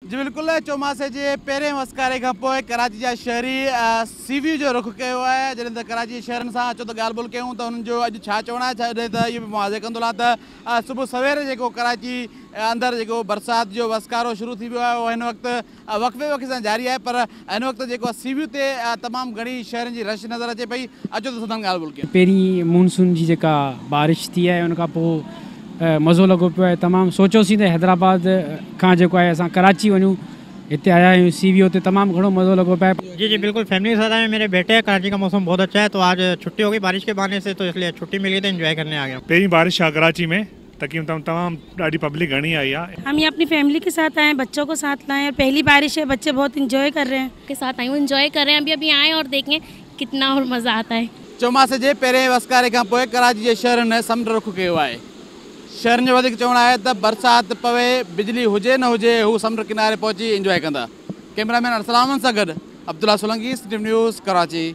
जी बिल्कुल, चौमासे जे पहिरें वसकारे खां पोइ कराची जा शहरी सी वी जो रुख कयो आहे। जॾहिं त कराची शहरनि सां अचो त ॻाल्हि ॿोल कयूं त हुननि जो अॼु छा चवणु आहे, छाॾे त इहो बि मां वाज़े कंदो त सुबुह सवेर जेको कराची अंदरि जेको बरसाति जो वसकारो शुरू थी वियो आहे उहो हिन वक़्तु वक़्फ़े सां जारी आहे। पर हिन वक़्तु जेको सी वी ते तमामु घणी शहरनि जी रश नज़र अचे पई। अचो त सदन ॻाल्हि ॿोल कयूं। पहिरीं मानसून जी जेका बारिश थी आहे उन खां पोइ मज़ो लॻो पियो आहे तमामु। सोचियोसीं त हैदराबाद खां जेको आहे असां कराची वञूं, हिते आया आहियूं सी वी ते तमामु घणो मज़ो लॻो पियो आहे। जी जी बिल्कुल, फैमिली के साथ आए। मेरे बेटे हैं। कराची का मौसम बहुत अच्छा है, तो आज छुट्टी हो गई बारिश के बहाने से, तो इसलिए छुट्टी मिली तो एंजॉय करने आ गया। पहली बारिश है कराची में, तमाम ॾाढी पब्लिक घनी आई है। हम ये अपनी फैमिली के साथ आए, बच्चों को साथ लाए। पहली बारिश है, बच्चे बहुत इंजॉय कर रहे हैं। के साथ आई हूँ, इंजॉय कर रहे हैं। अभी आए और देखें कितना और मज़ा आता है। चौमासे जे पहिरें वसकारे खां पोइ कराची जे शहरनि समुंड रुख कयो आहे। शहरनि जो वधीक चवणु आहे त बरसाति पवे, बिजली हुजे न हुजे, हू समुंड किनारे पहुची इंजॉय कंदा। कैमरामैन अरसलामन सां गॾु अब्दुल्ला सोलंकी, सिटी न्यूज़, कराची।